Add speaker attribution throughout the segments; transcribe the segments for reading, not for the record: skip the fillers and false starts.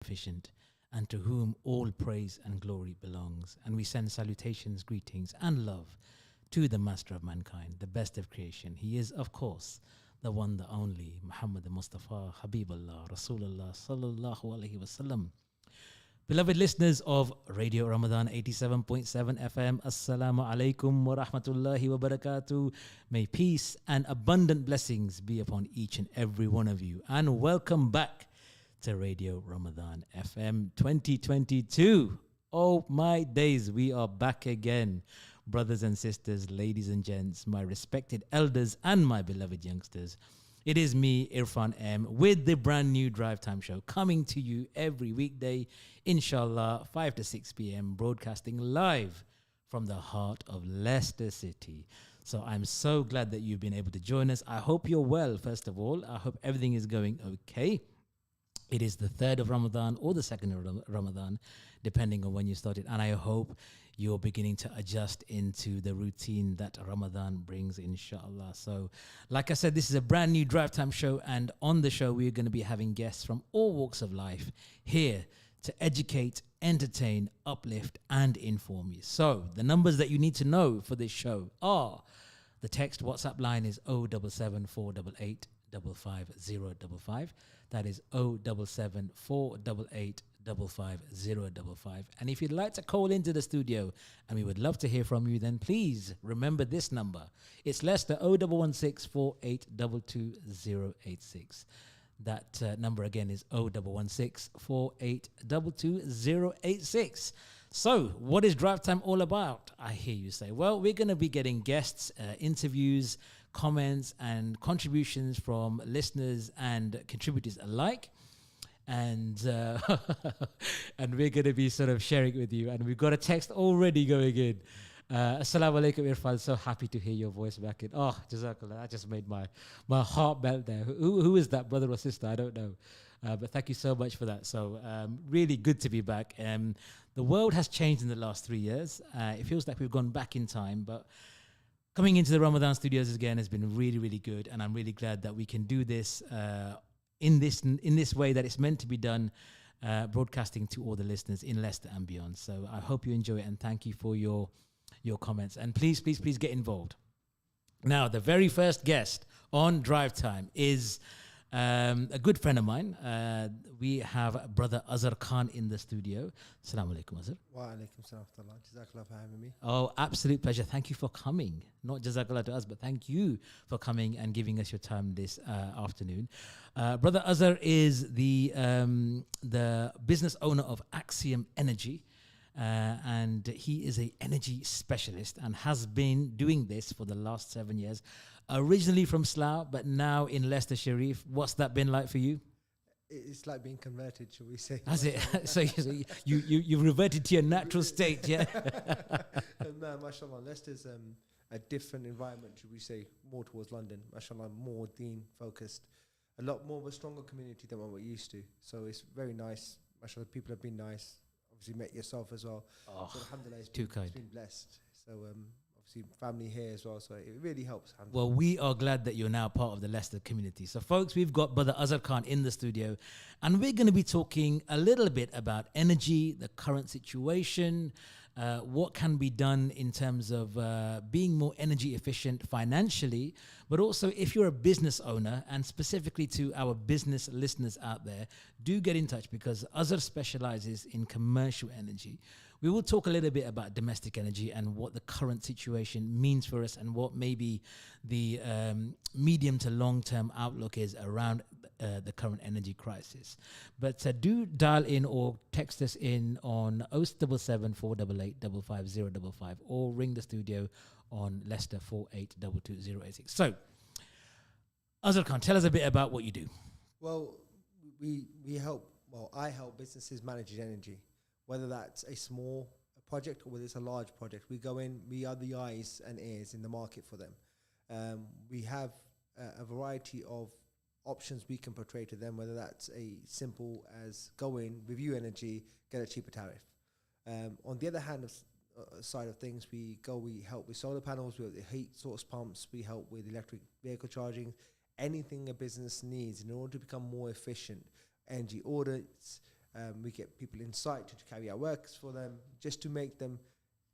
Speaker 1: efficient, and to whom all praise and glory belongs. And we send salutations, greetings, and love to the Master of mankind, the best of creation. He is, of course, the one, the only, Muhammad Mustafa, Habibullah, Rasulullah, Sallallahu Alaihi Wasallam. Beloved listeners of Radio Ramadan 87.7 FM, Assalamu alaikum wa rahmatullahi wa barakatuh. May peace and abundant blessings be upon each and every one of you. And welcome back to Radio Ramadan FM 2022. Oh my days, we are back again. Brothers and sisters, ladies and gents, my respected elders and my beloved youngsters. It is me, Irfhan M, with the brand new Drivetime show coming to you every weekday, inshallah, 5 to 6 p.m, broadcasting live from the heart of Leicester City. So I'm so glad that you've been able to join us. I hope you're well, first of all. I hope everything is going okay. It is the 3rd of Ramadan or the 2nd of Ramadan, depending on when you started. And I hope you're beginning to adjust into the routine that Ramadan brings, inshallah. So, like I said, this is a brand new Drive Time show. And on the show, we're going to be having guests from all walks of life here to educate, entertain, uplift, and inform you. So, the numbers that you need to know for this show are: the text WhatsApp line is 077 488 55055. That is 077 488 55055. And if you'd like to call into the studio, and we would love to hear from you, then please remember this number. It's Leicester 0116 4822 086. That number again is 0116 4822 086. So, what is Drive Time all about? I hear you say. Well, we're going to be getting guests, interviews, comments, and contributions from listeners and contributors alike. And and we're going to be sort of sharing it with you. And we've got a text already going in. Assalamu alaikum, Irfhan. So happy to hear your voice back in. Oh, Jazakallah. That just made my heart melt there. Who is that, brother or sister? I don't know. But thank you so much for that. So really good to be back. The world has changed in the last 3 years. It feels like we've gone back in time. But coming into the Ramadan studios again has been really, really good. And I'm really glad that we can do this in this way that it's meant to be done, broadcasting to all the listeners in Leicester and beyond. So I hope you enjoy it, and thank you for your comments. And please get involved. Now, the very first guest on Drive Time is a good friend of mine. We have Brother Azar Khan in the studio. Assalamu alaikum, Azar.
Speaker 2: Wa alaikum salam. Jazakallah for having me.
Speaker 1: Oh, absolute pleasure. Thank you for coming. Not Jazakallah to us, but thank you for coming and giving us your time this afternoon. Brother Azar is the business owner of Axiom Energy. And he is an energy specialist and has been doing this for the last 7 years. Originally from Slough, but now in Leicester Sharif. What's that been like for you?
Speaker 2: It's like being converted, shall we say?
Speaker 1: Has it? So you've reverted to your natural state, yeah?
Speaker 2: No, mashallah, Leicester's a different environment, should we say, more towards London. Mashallah, more Deen focused, a lot more of a stronger community than what we're used to. So it's very nice. Mashallah, people have been nice. Obviously met yourself as well.
Speaker 1: Oh,
Speaker 2: so alhamdulillah,
Speaker 1: too kind.
Speaker 2: It's been blessed. So obviously family here as well. So it really helps.
Speaker 1: Well, we are glad that you're now part of the Leicester community. So folks, we've got Brother Azar Khan in the studio, and we're going to be talking a little bit about energy, the current situation, what can be done in terms of being more energy efficient financially, but also if you're a business owner, and specifically to our business listeners out there, do get in touch, because Azar specializes in commercial energy. We will talk a little bit about domestic energy and what the current situation means for us, and what maybe the medium to long-term outlook is around the current energy crisis. But do dial in or text us in on 077 488 55055 or ring the studio on Leicester 4822 So, Azar Khan, tell us a bit about what you do.
Speaker 2: Well, I help businesses manage energy, whether that's a small project or whether it's a large project. We go in, we are the eyes and ears in the market for them. We have a variety of options we can portray to them, whether that's a simple as go in, review energy, get a cheaper tariff. On the other hand side of things, we help with solar panels, we help with heat source pumps, we help with electric vehicle charging, anything a business needs in order to become more efficient, energy audits, We get people in site to carry out works for them, just to make them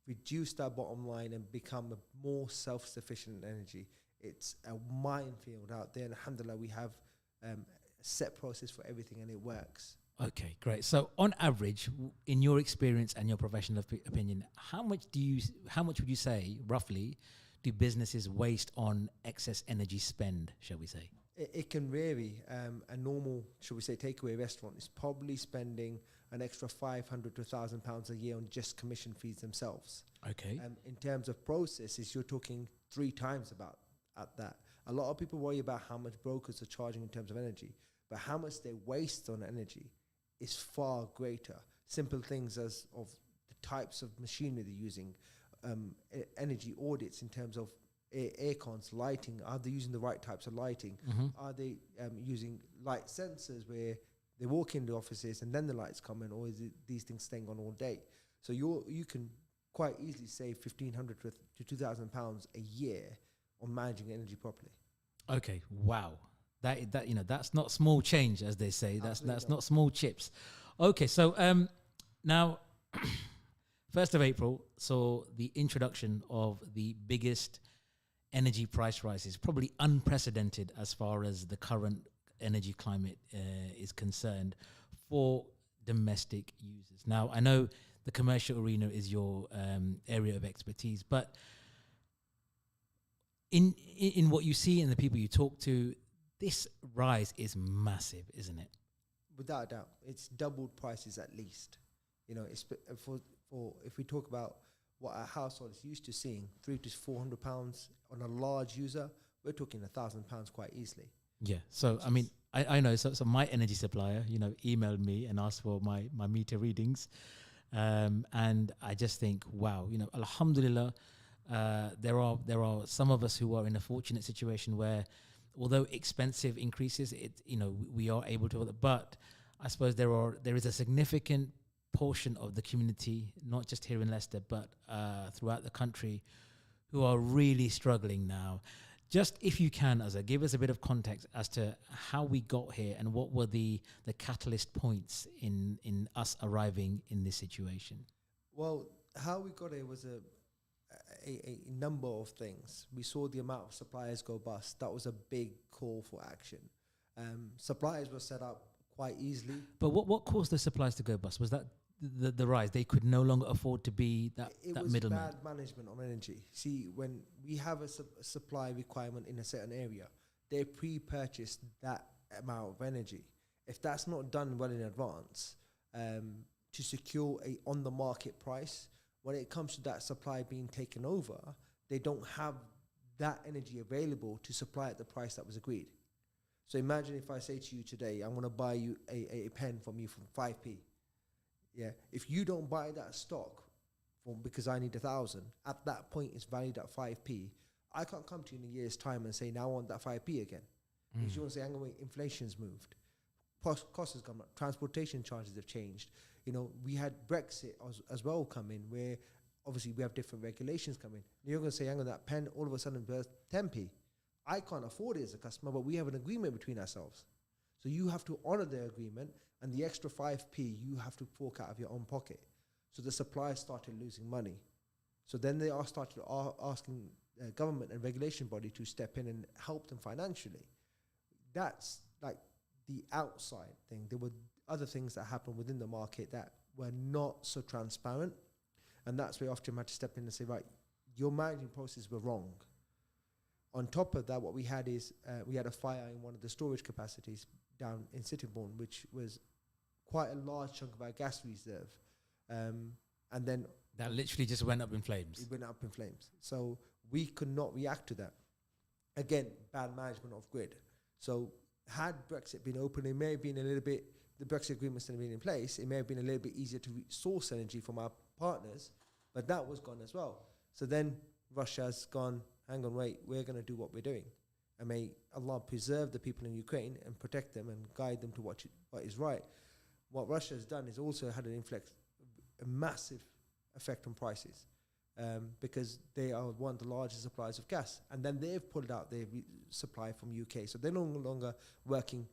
Speaker 2: reduce their bottom line and become a more self-sufficient in energy. It's a minefield out there, and alhamdulillah, we have a set process for everything, and it works.
Speaker 1: Okay, great. So on average, in your experience and your professional opinion, how much would you say, roughly, do businesses waste on excess energy spend, shall we say?
Speaker 2: It can vary. A normal, shall we say, takeaway restaurant is probably spending an extra £500 to £1,000 a year on just commission fees themselves.
Speaker 1: Okay.
Speaker 2: In terms of processes, you're talking 3 times about at that. A lot of people worry about how much brokers are charging in terms of energy, but how much they waste on energy is far greater. Simple things as of the types of machinery they're using, energy audits in terms of air cons, lighting. Are they using the right types of lighting?
Speaker 1: Mm-hmm.
Speaker 2: Are they using light sensors where they walk into offices and then the lights come in, or is it these things staying on all day? So you can quite easily save £1,500 to £2,000 a year on managing energy properly.
Speaker 1: Okay, wow. That that's not small change, as they say. That's not small chips. Okay, so now 1st of April saw the introduction of the biggest energy price rises, probably unprecedented as far as the current energy climate is concerned for domestic users. Now, I know the commercial arena is your area of expertise, but in what you see and the people you talk to, this rise is massive, isn't it?
Speaker 2: Without a doubt, it's doubled prices at least. It's for if we talk about what our household is used to seeing, £300 to £400 on a large user, we're talking £1,000 quite easily.
Speaker 1: Yeah. So I mean, I know. So my energy supplier, emailed me and asked for my meter readings, and I just think, wow, alhamdulillah, there are some of us who are in a fortunate situation where, although expensive increases, we are able to. But I suppose there is a significant portion of the community, not just here in Leicester, but throughout the country, who are really struggling now. Just if you can, Azar, give us a bit of context as to how we got here and what were the catalyst points in us arriving in this situation.
Speaker 2: Well, how we got here was a number of things. We saw the amount of suppliers go bust. That was a big call for action. Suppliers were set up quite easily.
Speaker 1: But what caused the suppliers to go bust? Was that the rise? They could no longer afford to be that middleman.
Speaker 2: It was bad management on energy. See, when we have a supply requirement in a certain area, they pre-purchased that amount of energy. If that's not done well in advance, to secure a on-the-market price, when it comes to that supply being taken over, they don't have that energy available to supply at the price that was agreed. So imagine if I say to you today, I'm going to buy you a pen from you for 5p. Yeah, if you don't buy that stock because I need 1,000, at that point it's valued at 5p. I can't come to you in a year's time and say, now I want that 5p again. Because you want to say, inflation's moved. Cost has gone up. Transportation charges have changed. We had Brexit as well come in, where obviously we have different regulations come in. You're going to say, hang on, that pen all of a sudden worth 10p. I can't afford it as a customer, but we have an agreement between ourselves. So you have to honor the agreement, and the extra 5p you have to fork out of your own pocket. So the suppliers started losing money. So then they started asking government and regulation body to step in and help them financially. That's like the outside thing. There were other things that happened within the market that were not so transparent, and that's where Ofgem had to step in and say, right, your managing processes were wrong. On top of that, what we had is we had a fire in one of the storage capacities down in Sittingbourne, which was quite a large chunk of our gas reserve, and then
Speaker 1: that literally just went up in flames.
Speaker 2: It went up in flames. So we could not react to that. Again, bad management of grid. So had Brexit been open, it may have been a little bit, the Brexit agreement still been in place, it may have been a little bit easier to source energy from our partners, but that was gone as well. So then Russia's gone, hang on, wait, we're going to do what we're doing. And may Allah preserve the people in Ukraine and protect them and guide them to what is right. What Russia has done is also had a massive effect on prices, because they are one of the largest suppliers of gas. And then they've pulled out their supply from UK. So they're no longer working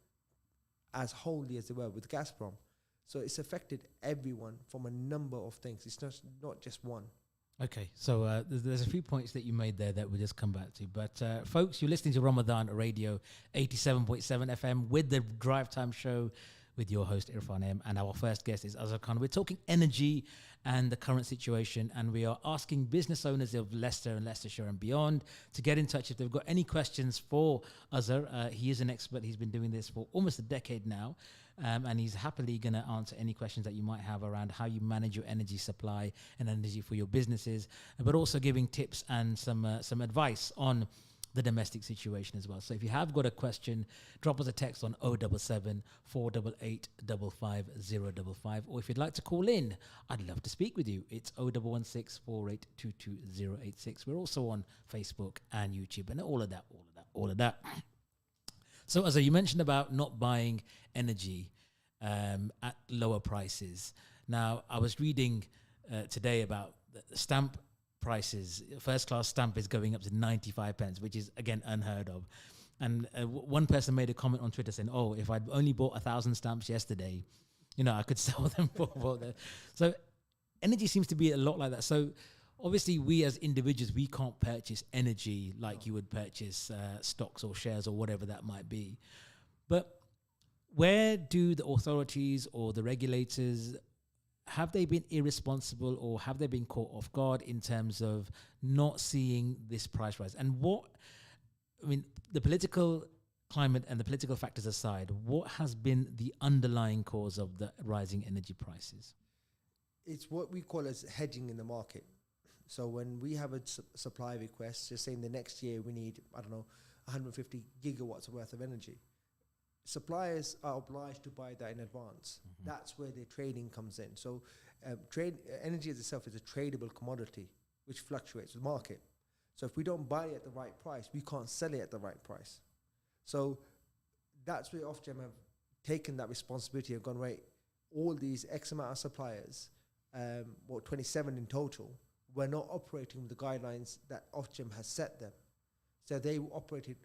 Speaker 2: as wholly as they were with Gazprom. So it's affected everyone from a number of things. It's not just one.
Speaker 1: Okay, so there's a few points that you made there that we'll just come back to. But folks, you're listening to Ramadan Radio 87.7 FM with the Drive Time show with your host Irfhan M. And our first guest is Azar Khan. We're talking energy and the current situation, and we are asking business owners of Leicester and Leicestershire and beyond to get in touch if they've got any questions for Azar. He is an expert. He's been doing this for almost a decade now. And he's happily going to answer any questions that you might have around how you manage your energy supply and energy for your businesses, but also giving tips and some advice on the domestic situation as well. So if you have got a question, drop us a text on 077 488 55055, or if you'd like to call in, I'd love to speak with you. It's 0116 4822 We're also on Facebook and YouTube and all of that. So, as you mentioned about not buying energy at lower prices. Now, I was reading today about the stamp prices. First class stamp is going up to 95 pence, which is, again, unheard of. And one person made a comment on Twitter saying, oh, if I'd only bought 1,000 stamps yesterday, I could sell them for that. So energy seems to be a lot like that. So obviously, we as individuals, we can't purchase energy like you would purchase stocks or shares or whatever that might be. But where do the authorities or the regulators, have they been irresponsible or have they been caught off guard in terms of not seeing this price rise? And the political climate and the political factors aside, what has been the underlying cause of the rising energy prices?
Speaker 2: It's what we call as hedging in the market. So when we have a supply request, just saying the next year we need, 150 gigawatts worth of energy. Suppliers are obliged to buy that in advance. Mm-hmm. That's where the trading comes in. So energy itself is a tradable commodity, which fluctuates with market. So if we don't buy it at the right price, we can't sell it at the right price. So that's where Ofgem have taken that responsibility and gone, right, all these X amount of suppliers, 27 in total, we're not operating with the guidelines that Ofgem has set them. So they operated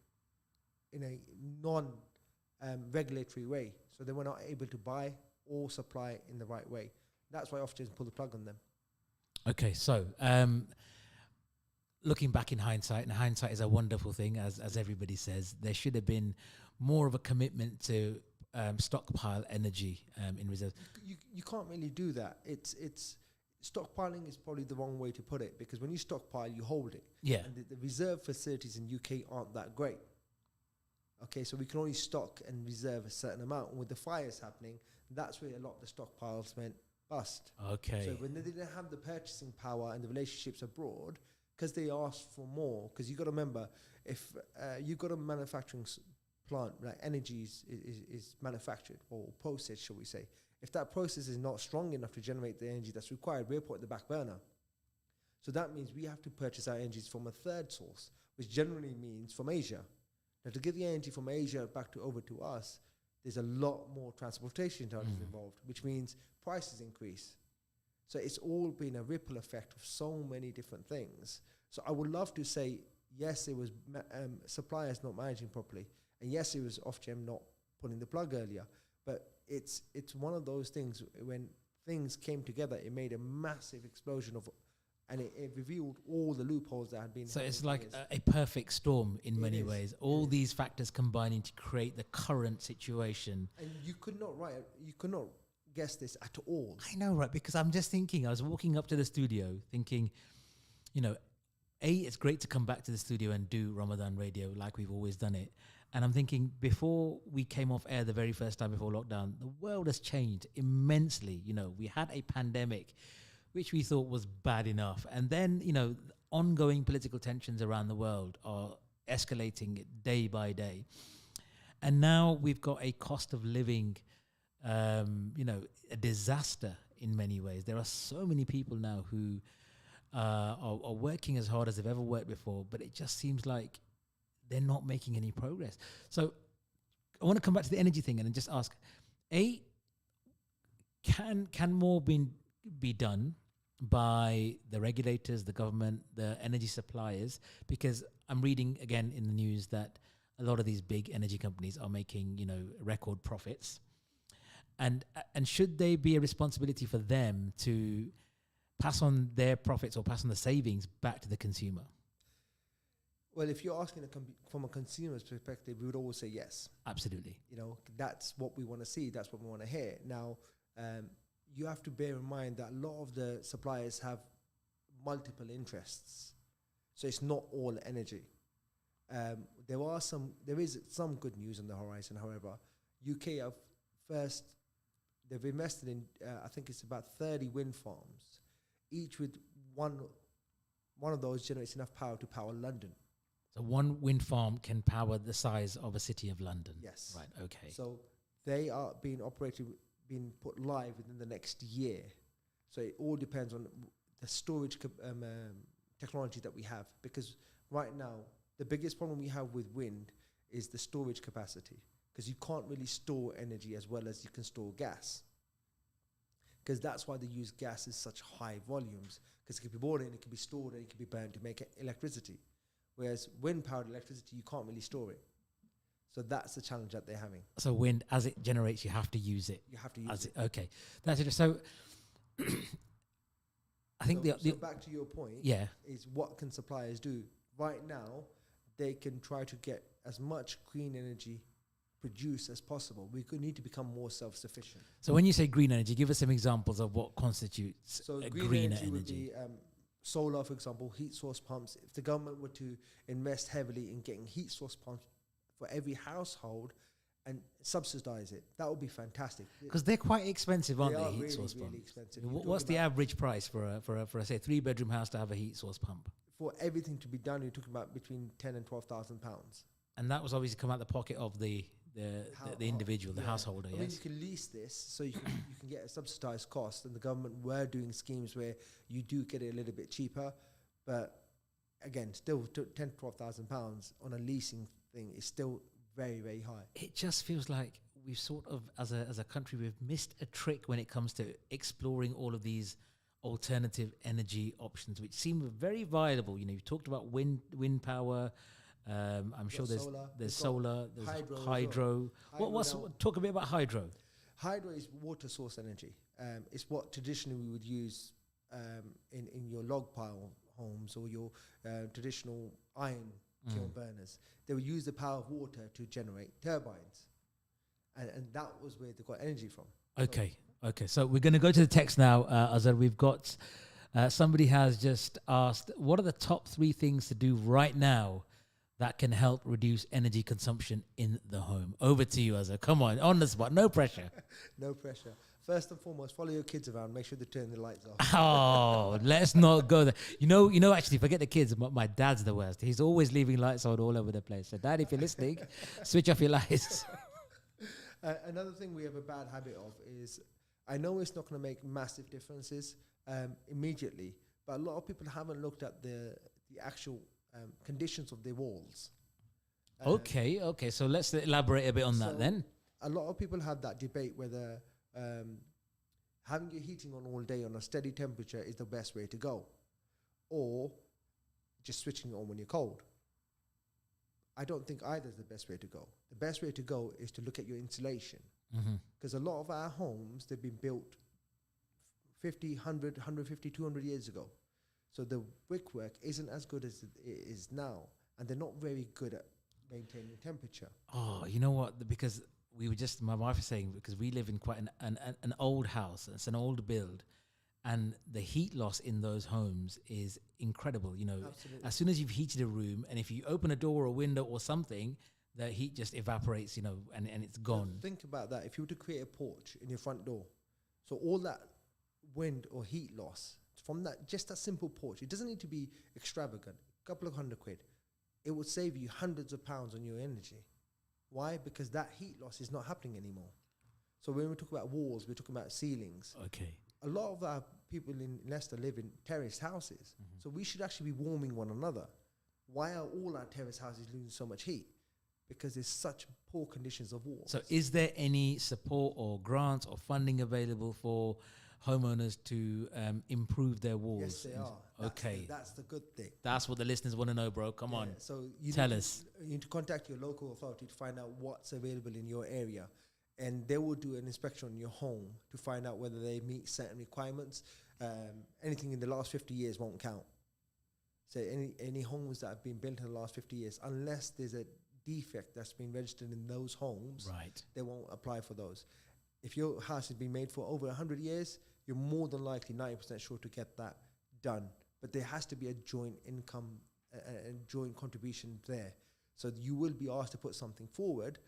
Speaker 2: in a non-regulatory way. So they were not able to buy or supply in the right way. That's why Ofgem pulled the plug on them.
Speaker 1: Okay, so looking back in hindsight, and hindsight is a wonderful thing, as everybody says, there should have been more of a commitment to stockpile energy in reserve.
Speaker 2: You can't really do that. It's stockpiling is probably the wrong way to put it, because when you stockpile, you hold it.
Speaker 1: Yeah.
Speaker 2: And the reserve facilities in UK aren't that great. Okay, so we can only stock and reserve a certain amount. And with the fires happening, that's where a lot of the stockpiles went bust.
Speaker 1: Okay.
Speaker 2: So when they didn't have the purchasing power and the relationships abroad, because they asked for more, because you've got to remember, if you've got a manufacturing plant, like energy is manufactured or processed, shall we say, if that process is not strong enough to generate the energy that's required, we're put at the back burner. So that means we have to purchase our energies from a third source, which generally means from Asia. Now, to get the energy from Asia over to us, there's a lot more transportation charges involved, which means prices increase. So it's all been a ripple effect of so many different things. So I would love to say, yes, it was suppliers not managing properly, and yes, it was Ofgem not pulling the plug earlier. But it's one of those things, when things came together, it made a massive explosion and it revealed all the loopholes that had been.
Speaker 1: So it's like a perfect storm in many ways. All these factors combining to create the current situation.
Speaker 2: And you could not guess this at all.
Speaker 1: I know, right? Because I'm just thinking, I was walking up to the studio thinking, it's great to come back to the studio and do Ramadan radio like we've always done it. And I'm thinking, before we came off air the very first time before lockdown, the world has changed immensely. We had a pandemic, which we thought was bad enough. And then, ongoing political tensions around the world are escalating day by day. And now we've got a cost of living, a disaster in many ways. There are so many people now who are working as hard as they've ever worked before, but it just seems like they're not making any progress. So I want to come back to the energy thing and just ask, can more be done by the regulators, the government, the energy suppliers? Because I'm reading again in the news that a lot of these big energy companies are making, record profits. And should they be a responsibility for them to pass on their profits or pass on the savings back to the consumer?
Speaker 2: Well, if you're asking from a consumer's perspective, we would always say yes.
Speaker 1: Absolutely.
Speaker 2: That's what we want to see. That's what we want to hear. Now, you have to bear in mind that a lot of the suppliers have multiple interests. So it's not all energy. There is some good news on the horizon, however. UK they've invested in, I think it's about 30 wind farms, each with one of those generates enough power to power London.
Speaker 1: So one wind farm can power the size of a city of London?
Speaker 2: Yes.
Speaker 1: Right, okay.
Speaker 2: So they are being put live within the next year. So it all depends on the storage technology that we have, because right now, the biggest problem we have with wind is the storage capacity, because you can't really store energy as well as you can store gas. Because that's why they use gas in such high volumes, because it can be brought in, it can be stored, and it can be burned to make electricity. Whereas wind-powered electricity, you can't really store it. So that's the challenge that they're having.
Speaker 1: So wind, as it generates, you have to use it.
Speaker 2: You have to use it.
Speaker 1: Okay. That's it. So I think
Speaker 2: so back to your point, is what can suppliers do? Right now, they can try to get as much green energy produced as possible. We could need to become more self-sufficient.
Speaker 1: So when you say green energy, give us some examples of what constitutes green energy.
Speaker 2: Would be solar, for example, heat source pumps. If the government were to invest heavily in getting heat source pumps for every household and subsidize it, that would be fantastic.
Speaker 1: Because they're quite expensive, aren't they? Heat source
Speaker 2: really
Speaker 1: pumps.
Speaker 2: Expensive.
Speaker 1: What's the average price for a say 3-bedroom house to have a heat source pump?
Speaker 2: For everything to be done, you're talking about between £10,000 and £12,000.
Speaker 1: And that was obviously come out the pocket of the individual, the householder.
Speaker 2: I mean, you can lease this, so you can get a subsidized cost, and the government were doing schemes where you do get it a little bit cheaper, but again, still £10,000 to £12,000 on a leasing thing is still very, very high.
Speaker 1: It just feels like we've sort of, as a country, we've missed a trick when it comes to exploring all of these alternative energy options, which seem very viable. You've talked about wind power. I'm sure there's solar, there's hydro. Talk a bit about hydro.
Speaker 2: Hydro is water source energy. It's what traditionally we would use in your log pile homes or your traditional iron kiln burners. They would use the power of water to generate turbines, and that was where they got energy from. Okay. So we're going to go to the text now, Azar. We've got somebody has just asked, what are the top 3 things to do right now that can help reduce energy consumption in the home? Over to you, Azar. Come on the spot. No pressure. No pressure. First and foremost, follow your kids around. Make sure they turn the lights off.
Speaker 1: Oh, let's not go there. Actually, forget the kids. My dad's the worst. He's always leaving lights on all over the place. So, Dad, if you're listening, switch off your lights.
Speaker 2: Another thing we have a bad habit of is, I know it's not going to make massive differences immediately, but a lot of people haven't looked at the actual conditions of their walls.
Speaker 1: Okay. So let's elaborate a bit on that then.
Speaker 2: A lot of people have that debate whether having your heating on all day on a steady temperature is the best way to go, or just switching it on when you're cold. I don't think either is the best way to go. The best way to go is to look at your insulation, because a lot of our homes, they've been built 50, 100, 150, 200 years ago. So the brickwork isn't as good as it is now, and they're not very good at maintaining temperature.
Speaker 1: Oh, you know what? Because my wife was saying, because we live in quite an old house, it's an old build, and the heat loss in those homes is incredible.
Speaker 2: Absolutely.
Speaker 1: As soon as you've heated a room, and if you open a door or a window or something, the heat just evaporates, and it's gone.
Speaker 2: Now think about that. If you were to create a porch in your front door, so all that wind or heat loss from just that simple porch, it doesn't need to be extravagant, a couple of £100, it would save you hundreds of pounds on your energy. Why? Because that heat loss is not happening anymore. So when we talk about walls, we're talking about ceilings.
Speaker 1: Okay.
Speaker 2: A lot of our people in Leicester live in terraced houses. So we should actually be warming one another. Why are all our terrace houses losing so much heat? Because there's such poor conditions of walls.
Speaker 1: So is there any support or grants or funding available for homeowners to improve their walls?
Speaker 2: Yes, they are. That's the good thing.
Speaker 1: That's what the listeners want to know, bro. Come on.
Speaker 2: So
Speaker 1: tell us.
Speaker 2: You need to contact your local authority to find out what's available in your area. and they will do an inspection on your home to find out whether they meet certain requirements. Anything in the last 50 years won't count. So any homes that have been built in the last 50 years, unless there's a defect that's been registered in those homes,
Speaker 1: Right.
Speaker 2: they won't apply for those. If your house has been made for over 100 years, you're more than likely 90% sure to get that done. But there has to be a joint income, a joint contribution there. So you will be asked to put something forward,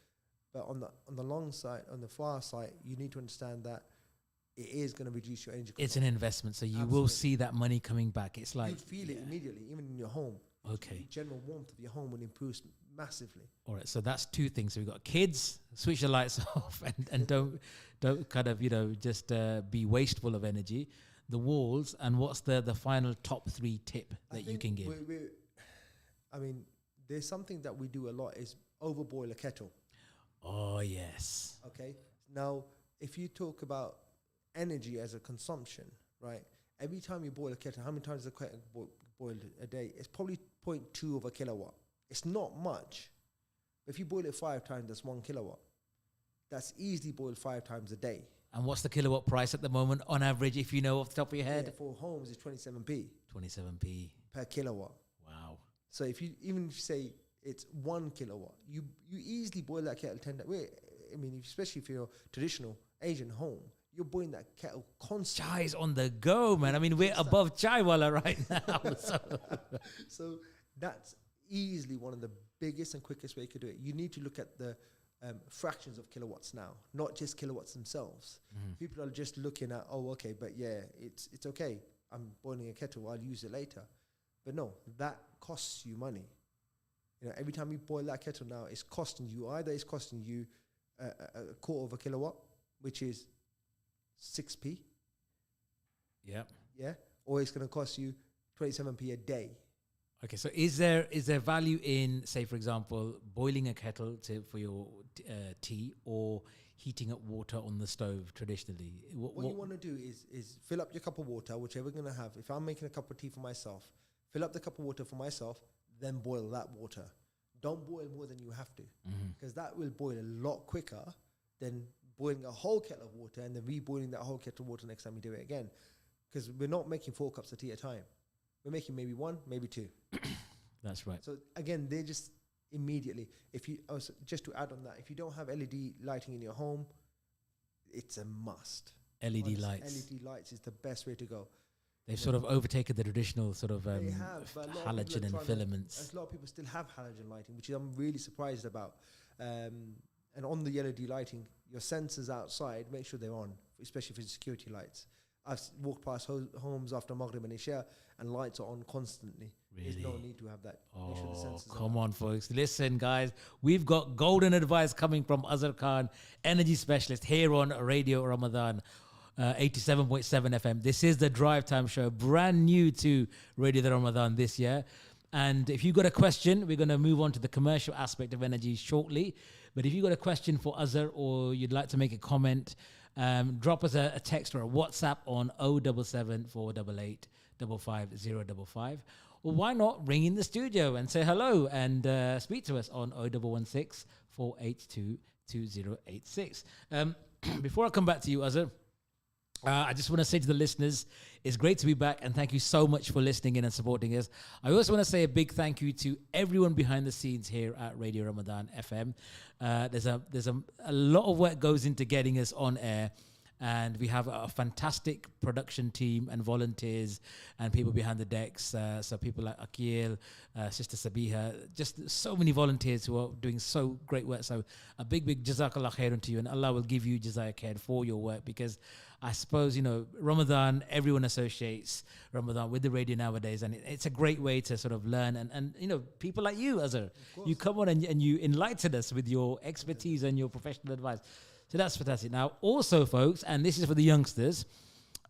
Speaker 2: but on the long side, on the far side, you need to understand that it is going to reduce your energy consumption.
Speaker 1: It's an investment, so you will
Speaker 2: Absolutely.
Speaker 1: see that money coming back. It's like
Speaker 2: You feel it immediately, even in your home.
Speaker 1: Okay.
Speaker 2: The general warmth of your home will improve massively.
Speaker 1: All right, so that's two things. So we've got kids, switch the lights off, and don't kind of just be wasteful of energy. The walls, and what's the final top 3 tip that you can give?
Speaker 2: I mean, there's something that we do a lot is overboil a kettle.
Speaker 1: Oh yes.
Speaker 2: Okay. Now, if you talk about energy as a consumption, right? Every time you boil a kettle, how many times is a kettle boiled a day? It's probably 0.2 of a kilowatt. It's not much. But if you boil it 5 times, that's 1 kilowatt. That's easily boiled 5 times a day.
Speaker 1: And what's the kilowatt price at the moment on average, if you know off the top of your head?
Speaker 2: Yeah, for homes, it's 27p
Speaker 1: 27p.
Speaker 2: per kilowatt.
Speaker 1: Wow.
Speaker 2: So if you say it's 1 kilowatt, you easily boil that kettle 10 times. I mean, especially if you're a traditional Asian home, you're boiling that kettle constantly.
Speaker 1: Chai's on the go, man. I mean, we're above chai wala right now.
Speaker 2: So that's easily one of the biggest and quickest way you could do it. You need to look at the fractions of kilowatts now, not just kilowatts themselves. People are just looking at, oh, okay, but yeah, it's okay. I'm boiling a kettle, I'll use it later. But no, that costs you money. Every time you boil that kettle now, it's costing you a quarter of a kilowatt, which is 6p.
Speaker 1: Yep.
Speaker 2: Yeah. Or it's going to cost you 27p a day.
Speaker 1: Okay, so is there value in, say, for example, boiling a kettle for your tea, or heating up water on the stove traditionally?
Speaker 2: What you want to do is fill up your cup of water, whichever you're going to have. If I'm making a cup of tea for myself, fill up the cup of water for myself, then boil that water. Don't boil more than you have to, because that will boil a lot quicker than boiling a whole kettle of water and then reboiling that whole kettle of water next time you do it again. Because we're not making 4 cups of tea at a time. We're making maybe 1, maybe 2.
Speaker 1: That's right.
Speaker 2: So again, they just immediately, just to add on that, if you don't have LED lighting in your home, it's a must.
Speaker 1: LED
Speaker 2: Honestly,
Speaker 1: lights.
Speaker 2: LED lights is the best way to go.
Speaker 1: They've sort of overtaken the traditional sort of
Speaker 2: They have, but a lot of
Speaker 1: halogen
Speaker 2: people are
Speaker 1: and
Speaker 2: trying
Speaker 1: filaments.
Speaker 2: A lot of people still have halogen lighting, which I'm really surprised about. And on the LED lighting, your sensors outside, make sure they're on, especially for security lights. I've walked past homes after Maghrib and Isha, and lights are on constantly.
Speaker 1: Really?
Speaker 2: There's no need to have that. Make sure the sensors are
Speaker 1: Come
Speaker 2: on.
Speaker 1: on, folks. Listen, guys, we've got golden advice coming from Azar Khan, energy specialist here on Radio Ramadan. 87.7 FM. This is the Drive Time show, brand new to Radio Ramadan this year. And if you've got a question, we're going to move on to the commercial aspect of energy shortly. But if you've got a question for Azar, or you'd like to make a comment, drop us a text or a WhatsApp on 077 488 55055. Or why not ring in the studio and say hello and speak to us on 0116 482 2086. Before I come back to you, Azar, I just want to say to the listeners, it's great to be back, and thank you so much for listening in and supporting us. I also want to say a big thank you to everyone behind the scenes here at Radio Ramadan FM. There's a lot of work goes into getting us on air, and we have a fantastic production team and volunteers and people behind the decks. So people like Akil, Sister Sabiha, just so many volunteers who are doing so great work. So a big jazakallah khairan to you, and Allah will give you jazakallah khair for your work, because I suppose, Ramadan, everyone associates Ramadan with the radio nowadays, and it's a great way to sort of learn. And people like you, Azar, you come on and you enlighten us with your expertise and your professional advice. So that's fantastic. Now, also, folks, and this is for the youngsters,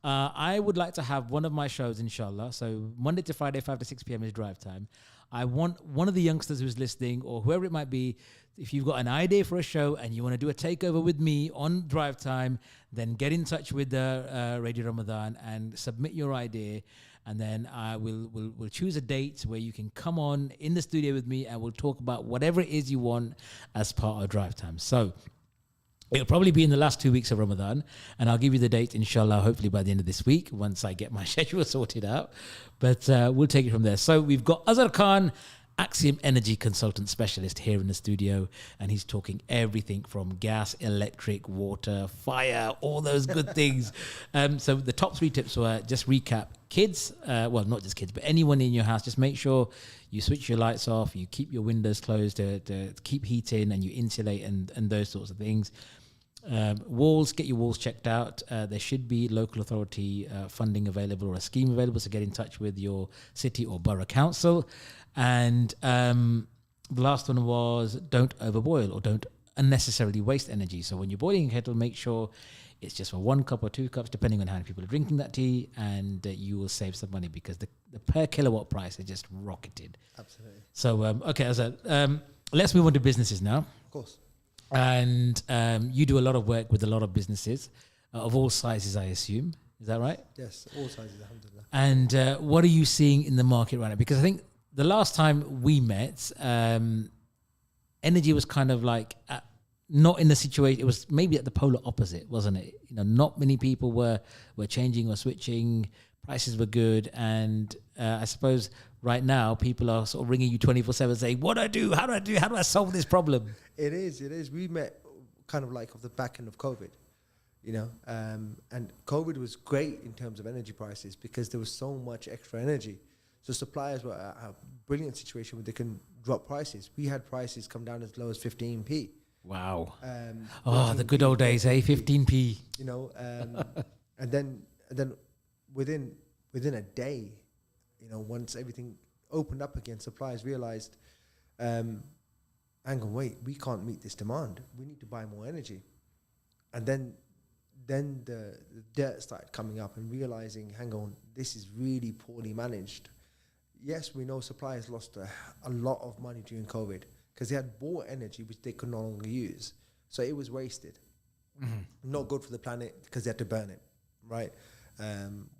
Speaker 1: I would like to have one of my shows, inshallah. So Monday to Friday, 5 to 6 p.m. is Drive Time. I want one of the youngsters who's listening, or whoever it might be, if you've got an idea for a show and you want to do a takeover with me on Drive Time, then get in touch with Radio Ramadan and submit your idea. And then we'll choose a date where you can come on in the studio with me, and we'll talk about whatever it is you want as part of Drive Time. So It'll probably be in the last 2 weeks of Ramadan, and I'll give you the date, inshallah, hopefully by the end of this week, once I get my schedule sorted out. But we'll take it from there. So we've got Azar Khan, Axiom Energy Consultant Specialist, here in the studio, and he's talking everything from gas, electric, water, fire, all those good things. So the top 3 tips were, just recap, kids, well, not just kids, but anyone in your house, just make sure you switch your lights off, you keep your windows closed to keep heat in, and you insulate and those sorts of things. Walls, get your walls checked out. There should be local authority funding available or a scheme available, so get in touch with your city or borough council. And the last one was, don't overboil or don't unnecessarily waste energy. So when you're boiling a kettle, make sure it's just for 1 cup or 2 cups, depending on how many people are drinking that tea, and you will save some money, because the per kilowatt price has just rocketed.
Speaker 2: Absolutely.
Speaker 1: So, okay, let's move on to businesses now.
Speaker 2: Of course.
Speaker 1: And you do a lot of work with a lot of businesses of all sizes, I assume. Is that right?
Speaker 2: Yes, all sizes, alhamdulillah.
Speaker 1: And what are you seeing in the market right now? Because I think the last time we met, energy was kind of like not in the situation. It was maybe at the polar opposite, wasn't it? You know, not many people were changing or switching. Prices were good, and I suppose right now people are sort of ringing you 24/7, saying, "What do I do? How do I do? How do I solve this problem?"
Speaker 2: It is. We met kind of like off the back end of COVID, you know, and COVID was great in terms of energy prices because there was so much extra energy. So suppliers were a brilliant situation where they can drop prices. We had prices come down as low as 15p.
Speaker 1: Wow.
Speaker 2: Oh,
Speaker 1: the good old days, eh? 15p.
Speaker 2: You know, and then within a day, you know, once everything opened up again, suppliers realized, hang on, wait, we can't meet this demand. We need to buy more energy. And then the dirt started coming up and realizing, hang on, this is really poorly managed. Yes, we know suppliers lost a lot of money during COVID because they had bought energy which they could no longer use. So it was wasted. Mm-hmm. Not good for the planet because they had to burn it, right?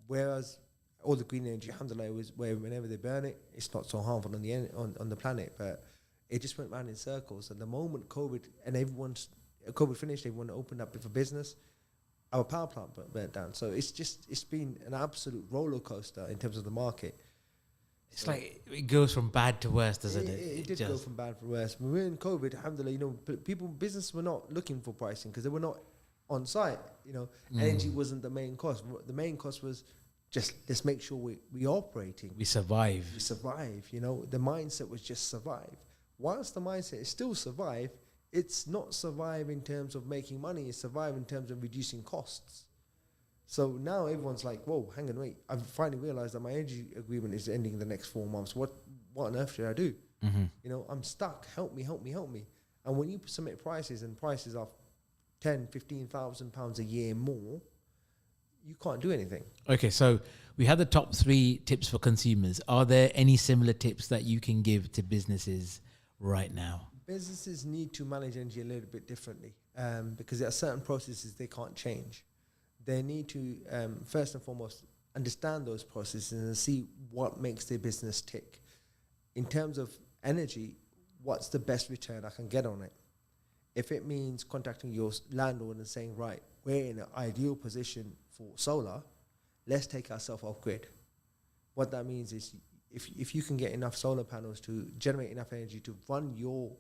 Speaker 2: Whereas all the green energy, alhamdulillah, was where whenever they burn it, it's not so harmful on the planet. But it just went round in circles. And the moment COVID finished, everyone opened up for business. Our power plant burnt down. So it's been an absolute roller coaster in terms of the market.
Speaker 1: It's like it goes from bad to worse, doesn't it?
Speaker 2: It did go from bad to worse. When we were in COVID, alhamdulillah, you know, businesses were not looking for pricing because they were not on site. You know, energy wasn't the main cost. The main cost was just let's make sure we operating.
Speaker 1: We survive.
Speaker 2: You know, the mindset was just survive. Whilst the mindset is still survive, it's not survive in terms of making money. It's survive in terms of reducing costs. So now everyone's like, whoa, hang on, wait. I've finally realized that my energy agreement is ending in the next 4 months. What on earth should I do? Mm-hmm. You know, I'm stuck. Help me. And when you submit prices and prices are 10, 15,000 pounds a year more, you can't do anything.
Speaker 1: Okay, so we had the top 3 tips for consumers. Are there any similar tips that you can give to businesses right now?
Speaker 2: Businesses need to manage energy a little bit differently because there are certain processes they can't change. They need to, first and foremost, understand those processes and see what makes their business tick. In terms of energy, what's the best return I can get on it? If it means contacting your landlord and saying, right, we're in an ideal position for solar, let's take ourselves off grid. What that means is if you can get enough solar panels to generate enough energy to run your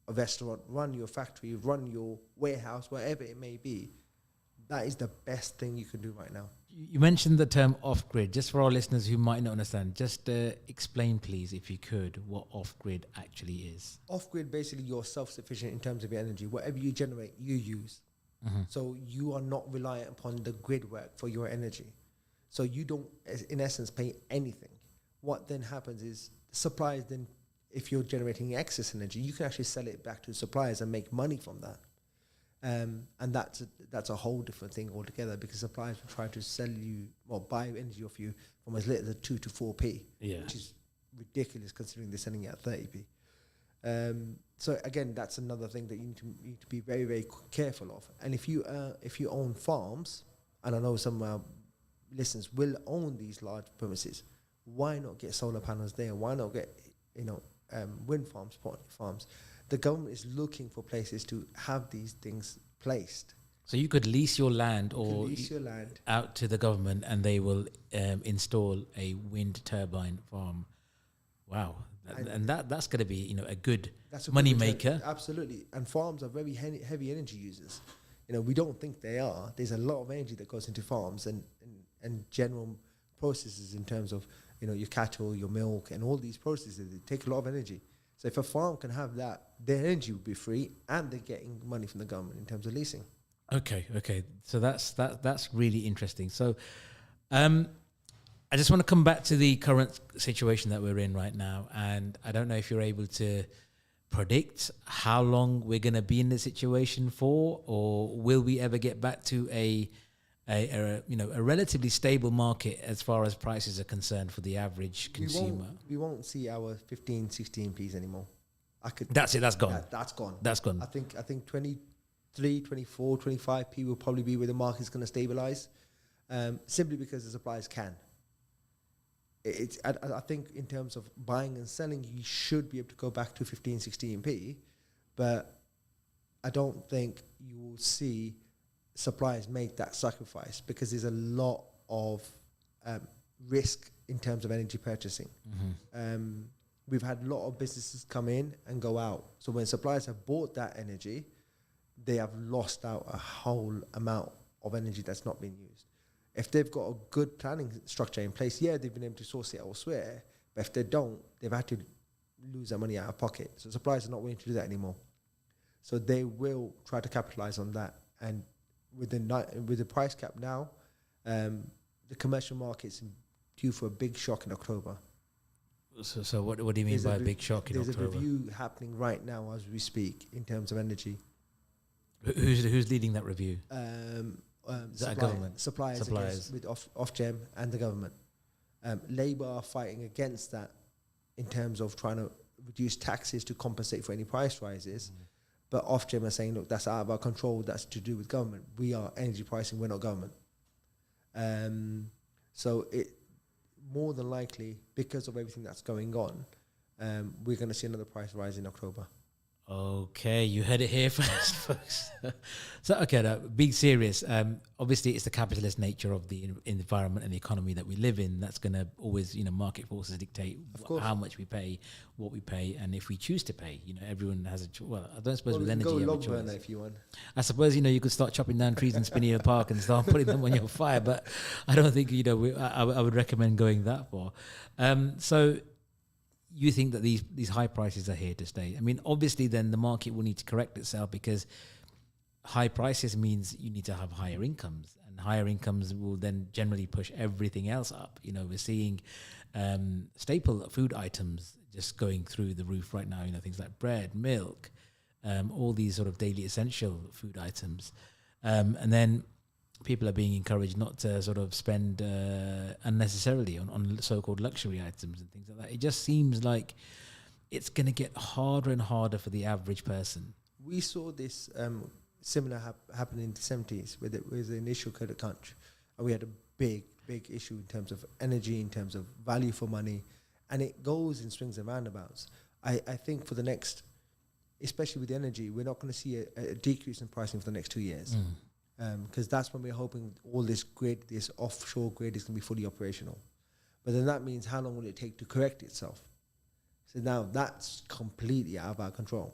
Speaker 2: restaurant, run your factory, run your warehouse, whatever it may be, that is the best thing you can do right now.
Speaker 1: You mentioned the term off-grid. Just for our listeners who might not understand, just explain, please, if you could, what off-grid actually is. Off-grid,
Speaker 2: basically, you're self-sufficient in terms of your energy. Whatever you generate, you use. Mm-hmm. So you are not reliant upon the grid work for your energy. So you don't, in essence, pay anything. What then happens is suppliers then, if you're generating excess energy, you can actually sell it back to suppliers and make money from that. And that's a whole different thing altogether because suppliers will try to sell you or buy energy off you from as little as 2 to 4p, which is ridiculous considering they're selling it at 30p. So again, that's another thing that you need to be very, very careful of. And if you own farms, and I know some of our listeners will own these large premises, why not get solar panels there? Why not get wind farms, farms? the government is looking for places to have these things placed.
Speaker 1: So you could lease your land
Speaker 2: You can
Speaker 1: or
Speaker 2: lease your land.
Speaker 1: out to the government, and they will install a wind turbine farm. Wow, and that's going to be a good
Speaker 2: That's a
Speaker 1: money
Speaker 2: good return.
Speaker 1: maker.
Speaker 2: Absolutely. And farms are very heavy energy users. We don't think they are. There's a lot of energy that goes into farms and general processes in terms of your cattle, your milk, and all these processes. They take a lot of energy. So if a farm can have that, their energy will be free, and they're getting money from the government in terms of leasing.
Speaker 1: Okay. So that's really interesting. So, I just want to come back to the current situation that we're in right now, and I don't know if you're able to predict how long we're going to be in this situation for, or will we ever get back to a relatively stable market as far as prices are concerned for the average consumer?
Speaker 2: We won't see our 15, 16p's anymore.
Speaker 1: That's it. That's gone.
Speaker 2: That's gone.
Speaker 1: That's gone.
Speaker 2: I think 23, 24, 25p will probably be where the market's going to stabilize, simply because the suppliers can. I think in terms of buying and selling, you should be able to go back to 15, 16p, but I don't think you will see suppliers make that sacrifice, because there's a lot of risk in terms of energy purchasing.
Speaker 1: Mm-hmm.
Speaker 2: We've had a lot of businesses come in and go out. So when suppliers have bought that energy, they have lost out a whole amount of energy that's not been used. If they've got a good planning structure in place, they've been able to source it elsewhere. But if they don't, they've had to lose their money out of pocket. So suppliers are not willing to do that anymore. So they will try to capitalize on that. And with the price cap now, the commercial market's due for a big shock in October.
Speaker 1: So what do you mean by a big shock in October?
Speaker 2: There's a review happening right now as we speak in terms of energy.
Speaker 1: Who's leading that review?
Speaker 2: Is that government? Suppliers. With Ofgem and the government. Labour are fighting against that in terms of trying to reduce taxes to compensate for any price rises. But Ofgem are saying, look, that's out of our control. That's to do with government. We are energy pricing. We're not government. So it more than likely, because of everything that's going on, we're going to see another price rise in October.
Speaker 1: Okay, you heard it here first, folks. So, okay, now, being serious, obviously it's the capitalist nature of the environment and the economy that we live in that's going to always, market forces dictate how much we pay, what we pay, and if we choose to pay. Everyone has a choice. Well, I don't suppose with energy you have a choice.
Speaker 2: Burner if you want.
Speaker 1: I suppose, you could start chopping down trees and spinning in the park and start putting them on your fire, but I don't think, I would recommend going that far. So you think that these high prices are here to stay? I mean, obviously, then the market will need to correct itself, because high prices means you need to have higher incomes, and higher incomes will then generally push everything else up. We're seeing staple food items just going through the roof right now. Things like bread, milk, all these sort of daily essential food items, and then people are being encouraged not to sort of spend unnecessarily on so-called luxury items and things like that. It just seems like it's going to get harder and harder for the average person.
Speaker 2: We saw this similar happen in the 70s with the initial credit crunch. And we had a big issue in terms of energy, in terms of value for money. And it goes in swings and roundabouts. I think for the next, especially with energy, we're not going to see a decrease in pricing for the next 2 years. Because that's when we're hoping all this offshore grid is going to be fully operational. But then that means how long will it take to correct itself? So now that's completely out of our control.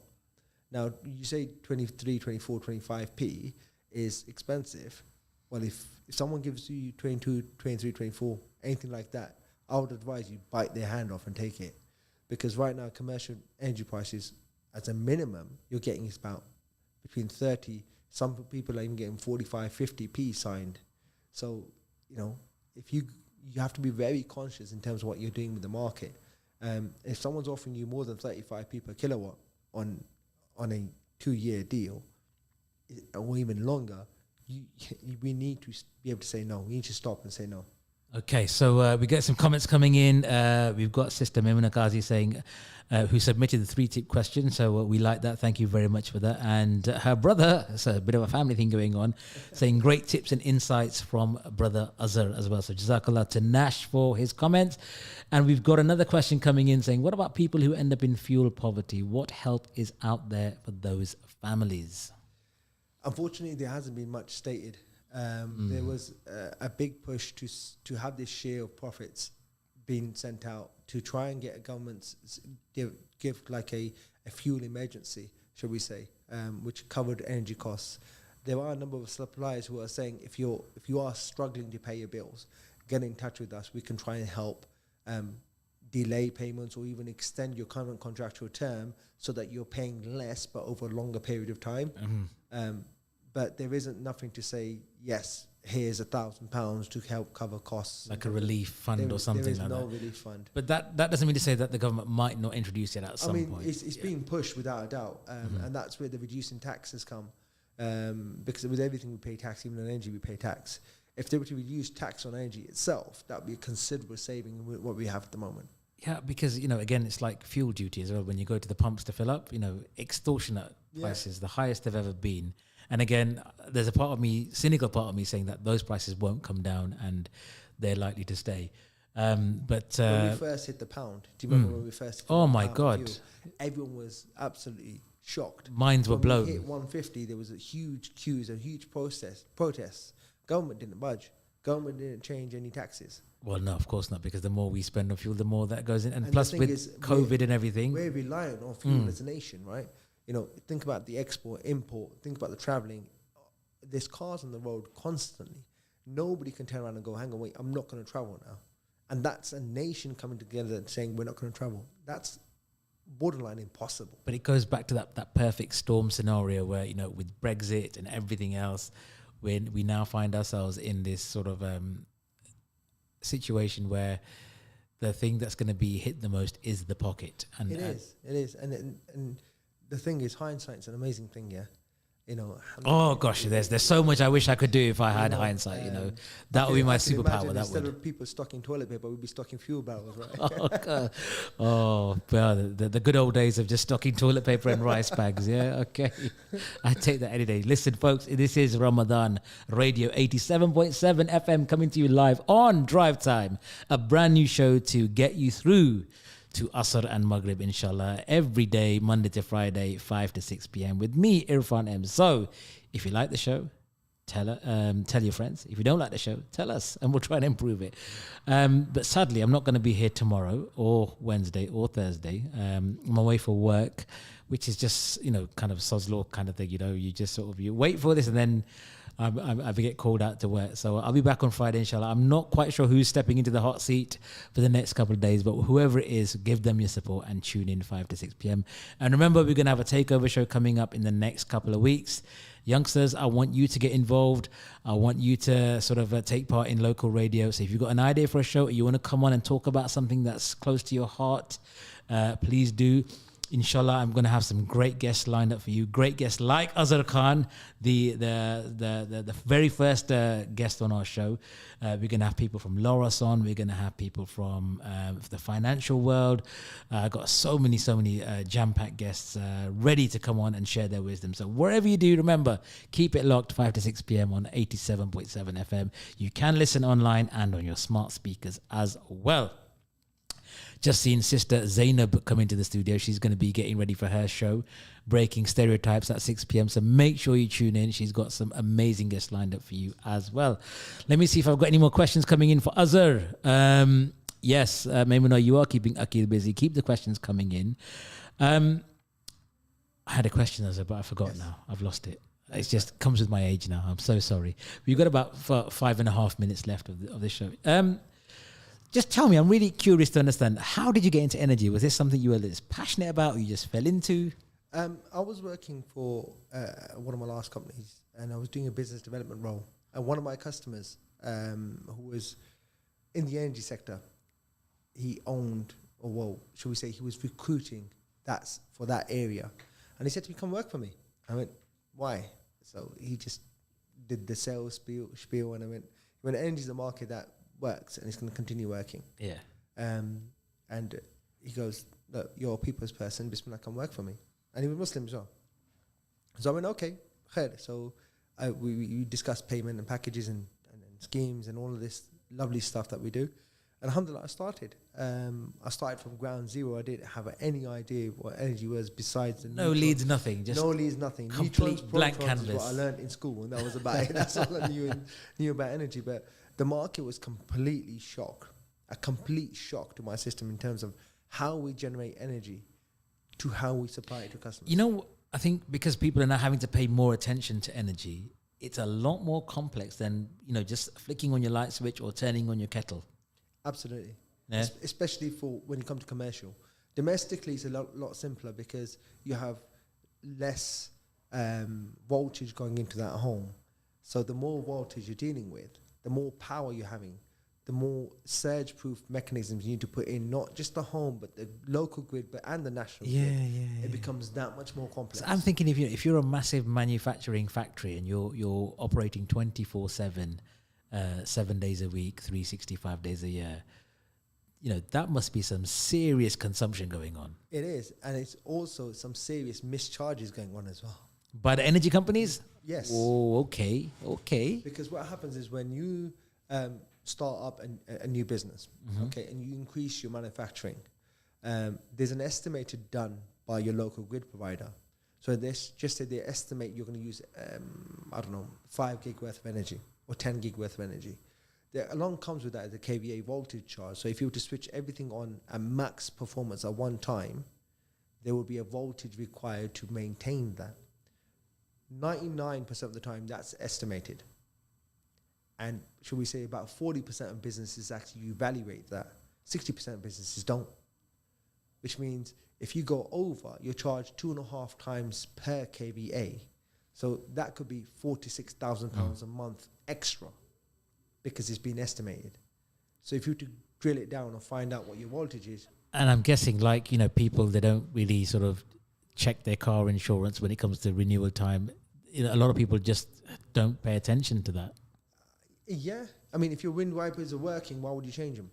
Speaker 2: Now, you say 23, 24, 25p is expensive. Well, if someone gives you 22, 23, 24, anything like that, I would advise you bite their hand off and take it. Because right now, commercial energy prices, as a minimum, you're getting is about between 30. Some people are even getting 45, 50p signed. So, if you have to be very conscious in terms of what you're doing with the market. If someone's offering you more than 35p per kilowatt on a 2-year deal, or even longer, we need to be able to say no. We need to stop and say no.
Speaker 1: Okay, so we get some comments coming in. We've got Sister Memuna Ghazi saying, who submitted the 3-tip question. So we like that. Thank you very much for that. And her brother, it's a bit of a family thing going on, saying great tips and insights from brother Azar as well. So Jazakallah to Nash for his comments. And we've got another question coming in saying, what about people who end up in fuel poverty? What help is out there for those families?
Speaker 2: Unfortunately, there hasn't been much stated. There was a big push to have this share of profits being sent out to try and get a government give like a fuel emergency, shall we say, which covered energy costs. There are a number of suppliers who are saying if you are struggling to pay your bills, get in touch with us. We can try and help delay payments or even extend your current contractual term so that you're paying less but over a longer period of time. But there isn't nothing to say, yes, here's £1,000 to help cover costs.
Speaker 1: Like a relief fund or something like that.
Speaker 2: There is no relief fund.
Speaker 1: But that doesn't mean to say that the government might not introduce it at some point.
Speaker 2: It's being pushed without a doubt. And that's where the reducing taxes come. Because with everything we pay tax, even on energy we pay tax. If they were to reduce tax on energy itself, that would be a considerable saving in what we have at the moment.
Speaker 1: Yeah, because, again, it's like fuel duty as well. When you go to the pumps to fill up, extortionate prices, the highest they've ever been. And again, there's a part of me, cynical part of me, saying that those prices won't come down and they're likely to stay. But
Speaker 2: when we first hit the pound, do you remember when we first hit
Speaker 1: oh my God,
Speaker 2: fuel, everyone was absolutely shocked.
Speaker 1: Minds were blown.
Speaker 2: We hit 150, there was a huge queues, a huge protests. Government didn't budge. Government didn't change any taxes.
Speaker 1: Well, no, of course not, because the more we spend on fuel, the more that goes in. And plus with COVID and everything.
Speaker 2: We're reliant on fuel as a nation, right? Think about the export, import, think about the traveling. There's cars on the road constantly. Nobody can turn around and go, hang on, wait, I'm not going to travel now. And that's a nation coming together and saying we're not going to travel. That's borderline impossible.
Speaker 1: But it goes back to that perfect storm scenario where, with Brexit and everything else, when we now find ourselves in this sort of situation where the thing that's going to be hit the most is the pocket. And
Speaker 2: it is. And the thing is, hindsight's an amazing thing, yeah.
Speaker 1: Oh gosh, there's so much I wish I could do if I had hindsight. That would be my superpower. That
Speaker 2: instead of people stocking toilet paper, we'd be stocking fuel barrels, right?
Speaker 1: Oh God. Oh, well, the good old days of just stocking toilet paper and rice bags. Yeah, okay. I take that any day. Listen, folks, this is Ramadan Radio 87.7 FM coming to you live on Drive Time, a brand new show to get you through to Asr and Maghrib, inshallah, every day, Monday to Friday, 5 to 6 p.m. with me, Irfhan M. So, if you like the show, tell your friends. If you don't like the show, tell us, and we'll try and improve it. But sadly, I'm not going to be here tomorrow or Wednesday or Thursday. I'm away for work, which is just, kind of sod's law kind of thing. You just sort of, you wait for this and then I get called out to work. So I'll be back on Friday, inshallah. I'm not quite sure who's stepping into the hot seat for the next couple of days, but whoever it is, give them your support and tune in 5 to 6 p.m. And remember, we're going to have a takeover show coming up in the next couple of weeks. Youngsters, I want you to get involved. I want you to sort of take part in local radio. So if you've got an idea for a show, or you want to come on and talk about something that's close to your heart, please do. Inshallah, I'm going to have some great guests lined up for you. Great guests like Azar Khan, the very first guest on our show. We're going to have people from Loras on. We're going to have people from the financial world. I've got so many jam-packed guests ready to come on and share their wisdom. So wherever you do, remember, keep it locked 5 to 6 p.m. on 87.7 FM. You can listen online and on your smart speakers as well. Just seen Sister Zainab come into the studio. She's going to be getting ready for her show, Breaking Stereotypes, at 6 p.m. So make sure you tune in. She's got some amazing guests lined up for you as well. Let me see if I've got any more questions coming in for Azar. Yes, Maimuna, you are keeping Akil busy. Keep the questions coming in. I had a question, Azar, but I forgot now. I've lost it. It just comes with my age now. I'm so sorry. We've got about 5.5 minutes left of the show. Just tell me, I'm really curious to understand, how did you get into energy? Was this something you were just passionate about or you just fell into?
Speaker 2: I was working for one of my last companies and I was doing a business development role. And one of my customers, who was in the energy sector, he owned, or well, should we say he was recruiting for that area. And he said to me, come work for me. I went, why? So he just did the sales spiel and I went, energy is a market that works and it's going to continue working.
Speaker 1: Yeah.
Speaker 2: And he goes, look, you're a people's person, Bismillah, come work for me. And he was Muslim as well. So I went, okay, khair. So we discussed payment and packages and schemes and all of this lovely stuff that we do. And alhamdulillah, I started. I started from ground zero. I didn't have any idea what energy was besides the
Speaker 1: no leads, nothing. Just
Speaker 2: no leads, nothing.
Speaker 1: Complete
Speaker 2: Neutrons,
Speaker 1: blank
Speaker 2: protons
Speaker 1: canvas.
Speaker 2: is what I learned in school, and that was about it. That's all I knew about energy. But the market was completely shocked. A complete shock to my system in terms of how we generate energy to how we supply it to customers.
Speaker 1: You know, I think because people are now having to pay more attention to energy, it's a lot more complex than, just flicking on your light switch or turning on your kettle.
Speaker 2: Absolutely.
Speaker 1: Yeah.
Speaker 2: Especially for when you come to commercial. Domestically, it's a lot simpler because you have less voltage going into that home. So the more voltage you're dealing with, the more power you're having, the more surge-proof mechanisms you need to put in, not just the home, but the local grid, and the national grid. It becomes that much more complex.
Speaker 1: So I'm thinking if you're a massive manufacturing factory and you're operating 24/7, 7 days a week, 365 days a year, that must be some serious consumption going on.
Speaker 2: It is, and it's also some serious mischarges going on as well.
Speaker 1: By the energy companies?
Speaker 2: Yes.
Speaker 1: Oh, okay.
Speaker 2: Because what happens is when you start up a new business, okay, and you increase your manufacturing, there's an estimated done by your local grid provider. So just say they estimate you're going to use, 5 gig worth of energy or 10 gig worth of energy. Along comes with that the kVA voltage charge. So if you were to switch everything on at max performance at one time, there would be a voltage required to maintain that. 99% of the time, that's estimated. And should we say about 40% of businesses actually evaluate that. 60% of businesses don't. Which means if you go over, you're charged 2.5 times per kVA. So that could be £46,000 a month extra because it's been estimated. So if you were to drill it down and find out what your voltage is.
Speaker 1: And I'm guessing people, they don't really sort of check their car insurance when it comes to renewal time. A lot of people just don't pay attention to that.
Speaker 2: Yeah. I mean, if your wind wipers are working, why would you change them?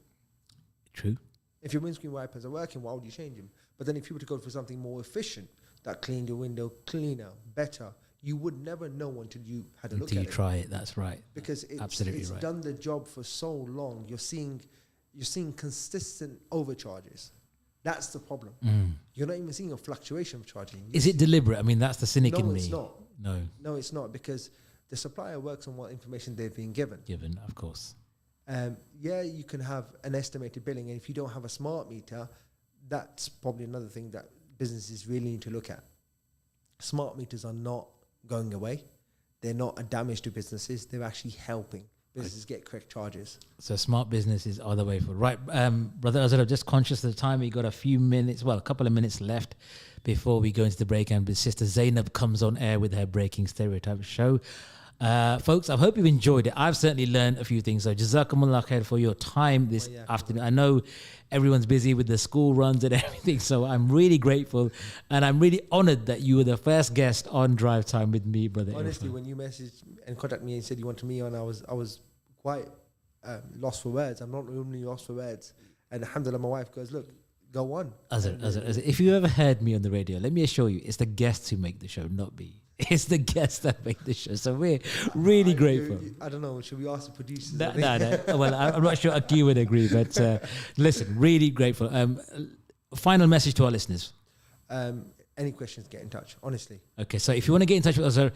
Speaker 1: True.
Speaker 2: If your windscreen wipers are working, why would you change them? But then if you were to go for something more efficient, that cleaned your window cleaner, better, you would never know until you had a look at it.
Speaker 1: Until you try it, that's right.
Speaker 2: Because
Speaker 1: Absolutely
Speaker 2: it's
Speaker 1: right.
Speaker 2: done the job for so long. You're seeing consistent overcharges. That's the problem. You're not even seeing a fluctuation of charging.
Speaker 1: Is it deliberate? I mean, that's the cynic in me.
Speaker 2: No, it's not.
Speaker 1: No,
Speaker 2: it's not, because the supplier works on what information they've been given.
Speaker 1: Of course.
Speaker 2: You can have an estimated billing, and if you don't have a smart meter, that's probably another thing that businesses really need to look at. Smart meters are not going away. They're not a damage to businesses. They're actually helping businesses get correct charges.
Speaker 1: So smart businesses are the way forward. Right, Brother Azar, just conscious of the time. We got a couple of minutes left before we go into the break, and Sister Zainab comes on air with her Breaking Stereotypes show. Folks, I hope you've enjoyed it. I've certainly learned a few things. So Jazakumullah khair for your time this afternoon. I know everyone's busy with the school runs and everything, so I'm really grateful, and I'm really honored that you were the first guest on Drive Time with me, Brother
Speaker 2: Honestly,
Speaker 1: Irfhan.
Speaker 2: when you messaged and contacted me and said you wanted me on, I was quite lost for words. I'm not normally lost for words. And alhamdulillah, my wife goes, look, go on.
Speaker 1: Azar, if you ever heard me on the radio, let me assure you, it's the guests who make the show, not me. It's the guests that make the show. So we're really grateful.
Speaker 2: I don't know. Should we ask the producers?
Speaker 1: No. Well, I'm not sure Aki would agree, but listen, really grateful. Final message to our listeners.
Speaker 2: Any questions, get in touch, honestly.
Speaker 1: Okay, so if you want to get in touch with us,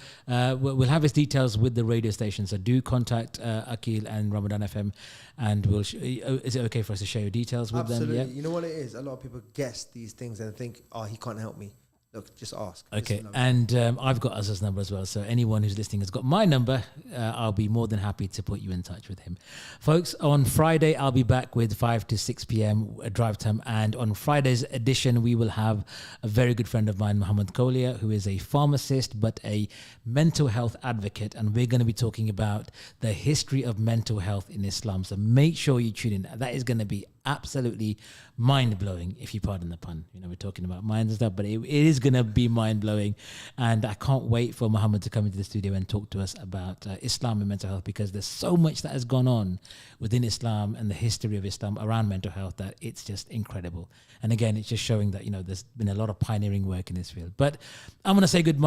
Speaker 1: we'll have his details with the radio station. So do contact Akil and Ramadan FM, and is it okay for us to share your details with them?
Speaker 2: Absolutely.
Speaker 1: Yeah?
Speaker 2: You know what it is? A lot of people guess these things and think, he can't help me. Look, just ask.
Speaker 1: Okay, and I've got Azar's number as well. So anyone who's listening has got my number. I'll be more than happy to put you in touch with him. Folks, on Friday, I'll be back with 5 to 6 p.m. Drive Time. And on Friday's edition, we will have a very good friend of mine, Muhammad Kolia, who is a pharmacist, but a mental health advocate. And we're going to be talking about the history of mental health in Islam. So make sure you tune in. That is going to be absolutely mind-blowing, if you pardon the pun. You know, we're talking about minds and stuff, but it is going to be mind-blowing. And I can't wait for Muhammad to come into the studio and talk to us about Islam and mental health, because there's so much that has gone on within Islam and the history of Islam around mental health that it's just incredible. And again, it's just showing that, you know, there's been a lot of pioneering work in this field. But I'm going to say goodbye